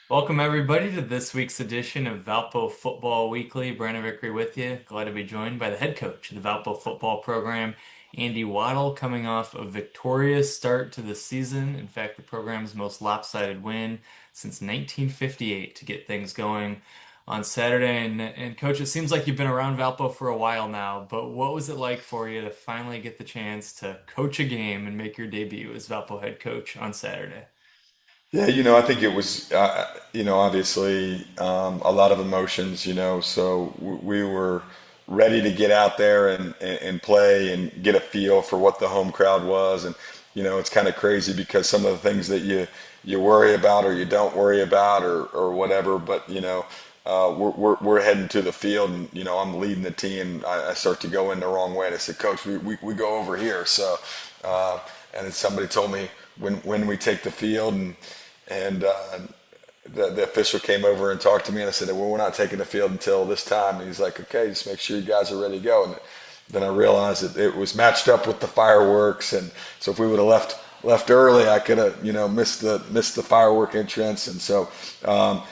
Welcome everybody to this week's edition of Valpo Football Weekly. Brandon Vickery with you. Glad to be joined by the head coach of the Valpo football program, Andy Waddle, coming off a victorious start to the season. In fact, the program's most lopsided win since 1958 to get things going on Saturday. And coach, it seems like you've been around Valpo for a while now, but what was it like for you to finally get the chance to coach a game and make your debut as Valpo head coach on Saturday? Yeah, I think it was, obviously a lot of emotions, so we were ready to get out there and play and get a feel for what the home crowd was. And, it's kind of crazy because some of the things that you worry about or you don't worry about or whatever, but, we're heading to the field and, I'm leading the team. I start to go in the wrong way. And I said, Coach, we go over here. Uh, and then somebody told me when we take the field and the official came over and talked to me, and I said, "Well, we're not taking the field until this time." And he's like, "Okay, just make sure you guys are ready to go." And then I realized that it was matched up with the fireworks, and so if we would have left early, I could have missed the firework entrance. And so some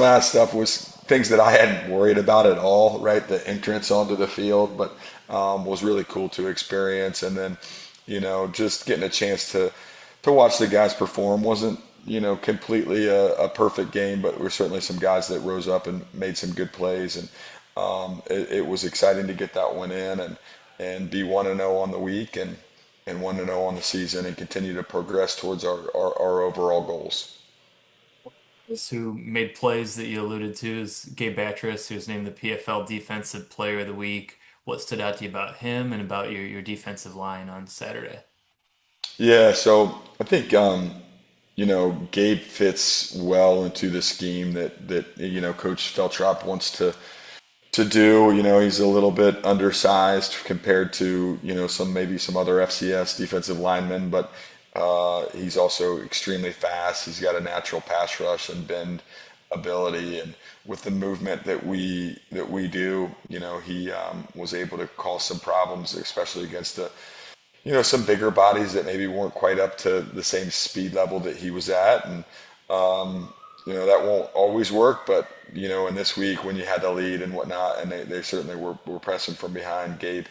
of that stuff was things that I hadn't worried about at all. Right, the entrance onto the field, but was really cool to experience. And then just getting a chance to watch the guys perform wasn't completely a perfect game, but there were certainly some guys that rose up and made some good plays, and it was exciting to get that one in and be 1-0 on the week and 1-0 on the season and continue to progress towards our overall goals. Who made plays that you alluded to is Gabe Batris, who's named the PFL Defensive Player of the Week. What stood out to you about him and about your defensive line on Saturday? Yeah, so I think Gabe fits well into the scheme that Coach Feltrop wants to do. He's a little bit undersized compared to, maybe some other FCS defensive linemen, but he's also extremely fast. He's got a natural pass rush and bend ability, and with the movement that we do, he was able to cause some problems, especially against some bigger bodies that maybe weren't quite up to the same speed level that he was at. And that won't always work, but in this week when you had the lead and whatnot, and they certainly were pressing from behind, Gabe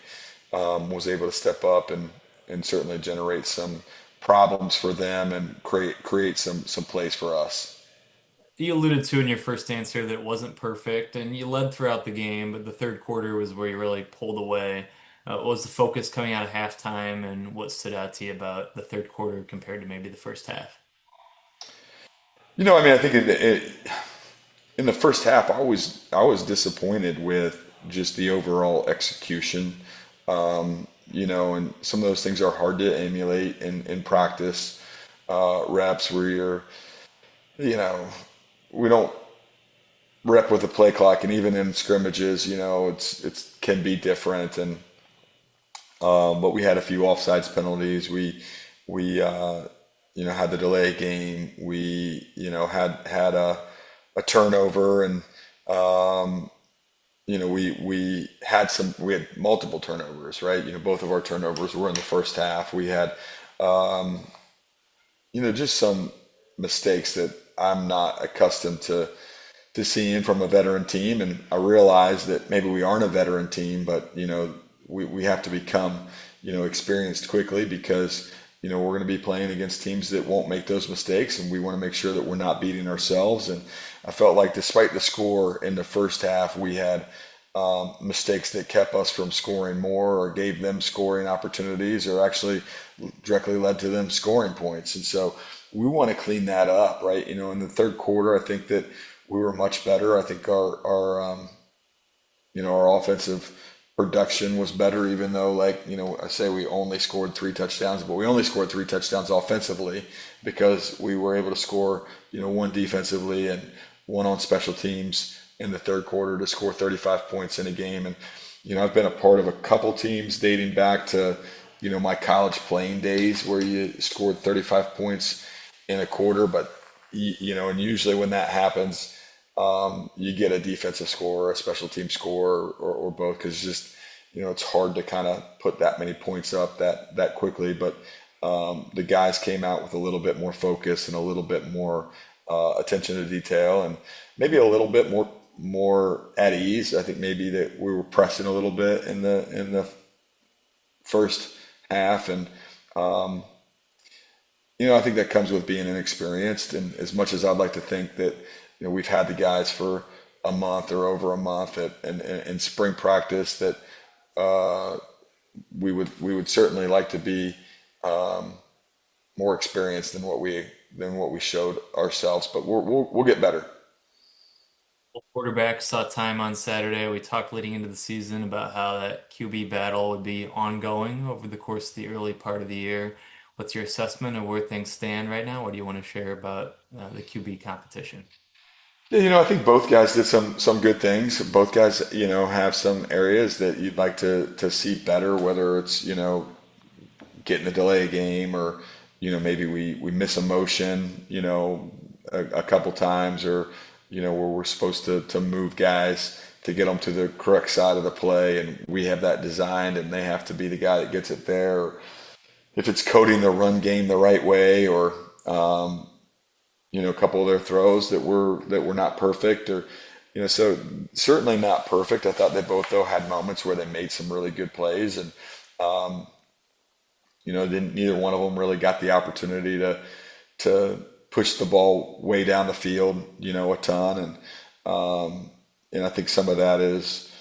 was able to step up and certainly generate some problems for them and create some plays for us. You alluded to in your first answer that it wasn't perfect, and you led throughout the game, but the third quarter was where you really pulled away. What was the focus coming out of halftime, and what stood out to you about the third quarter compared to maybe the first half? I mean, I think in the first half, I was disappointed with just the overall execution. And some of those things are hard to emulate in practice reps where you know, we don't rep with the play clock, and even in scrimmages, it's can be different. And but we had a few offsides penalties. We had the delay game. We had a turnover, and we had multiple turnovers, right? Both of our turnovers were in the first half. We had just some mistakes that I'm not accustomed to seeing from a veteran team. And I realize that maybe we aren't a veteran team, but we have to become experienced quickly because we're going to be playing against teams that won't make those mistakes, and we want to make sure that we're not beating ourselves. And I felt like despite the score in the first half, we had mistakes that kept us from scoring more or gave them scoring opportunities or actually directly led to them scoring points. And so we want to clean that up, right? In the third quarter, I think that we were much better. I think our offensive production was better, even though, like, I say we only scored three touchdowns, but we only scored three touchdowns offensively because we were able to score, one defensively and one on special teams in the third quarter to score 35 points in a game. And, I've been a part of a couple teams dating back to, my college playing days where you scored 35 points in a quarter, but, and usually when that happens, you get a defensive score, a special team score, or both, because just it's hard to kind of put that many points up that quickly. But the guys came out with a little bit more focus and a little bit more attention to detail, and maybe a little bit more at ease. I think maybe that we were pressing a little bit in the first half, and I think that comes with being inexperienced. And as much as I'd like to think that we've had the guys for a month or over a month in spring practice, that we would certainly like to be more experienced than what we showed ourselves. But we'll get better. Quarterback saw time on Saturday. We talked leading into the season about how that QB battle would be ongoing over the course of the early part of the year. What's your assessment of where things stand right now? What do you want to share about the QB competition? Yeah, I think both guys did some good things. Both guys, have some areas that you'd like to see better, whether it's, getting a delay game, or, maybe we miss a motion, a couple times, or, where we're supposed to move guys to get them to the correct side of the play, and we have that designed and they have to be the guy that gets it there. Or if it's coding the run game the right way, or a couple of their throws that were not perfect, or so certainly not perfect. I thought they both though had moments where they made some really good plays, and didn't neither one of them really got the opportunity to push the ball way down the field, a ton. And I think some of that is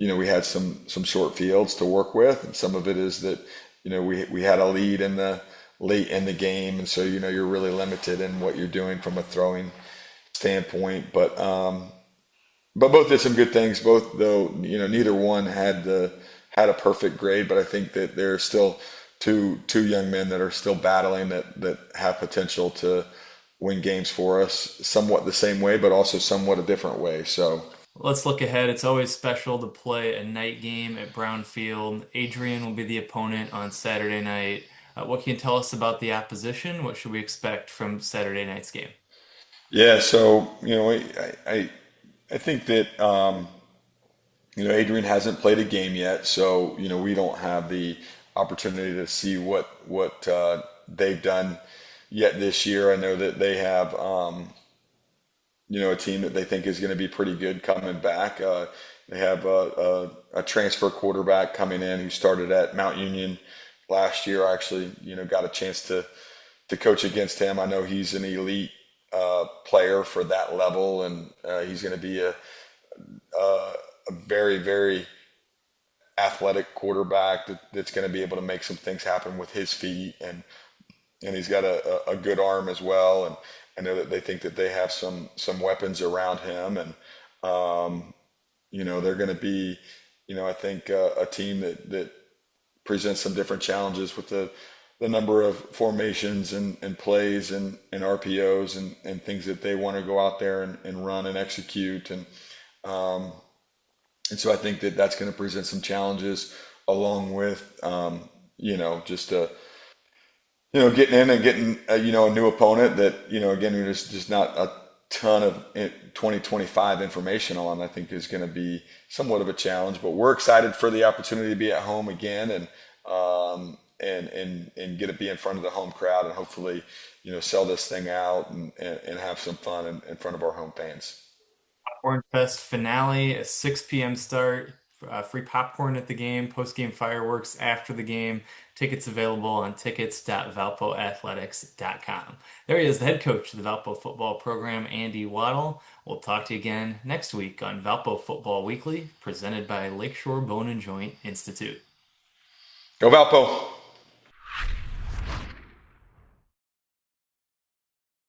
we had some short fields to work with, and some of it is that we had a lead in the late in the game, and so you're really limited in what you're doing from a throwing standpoint. But both did some good things. Both, though, neither one had a perfect grade, but I think that there are still two young men that are still battling, that have potential to win games for us, somewhat the same way, but also somewhat a different way. So. Let's look ahead. It's always special to play a night game at Brown Field. Adrian will be the opponent on Saturday night. What can you tell us about the opposition? What should we expect from Saturday night's game? Yeah, so I think that Adrian hasn't played a game yet, so we don't have the opportunity to see what they've done yet this year. I know that they have a team that they think is going to be pretty good coming back. They have a transfer quarterback coming in who started at Mount Union last year. I actually got a chance to coach against him. I know he's an elite player for that level, and he's going to be a very, very athletic quarterback that's going to be able to make some things happen with his feet, and he's got a good arm as well. And I know that they think that they have some weapons around him, and they're going to be, I think, a team that presents some different challenges with the number of formations and plays and RPOs and things that they want to go out there and run and execute. And so I think that that's going to present some challenges, along with just getting in and getting a new opponent that again, there's just not a ton of 2025 information on. I think is going to be somewhat of a challenge, but we're excited for the opportunity to be at home again, and get to be in front of the home crowd, and hopefully sell this thing out and have some fun in front of our home fans. Popcorn Fest finale, a 6 p.m. start. Free popcorn at the game, post-game fireworks after the game. Tickets available on tickets.valpoathletics.com. There he is, the head coach of the Valpo football program, Andy Waddle. We'll talk to you again next week on Valpo Football Weekly, presented by Lakeshore Bone and Joint Institute. Go Valpo!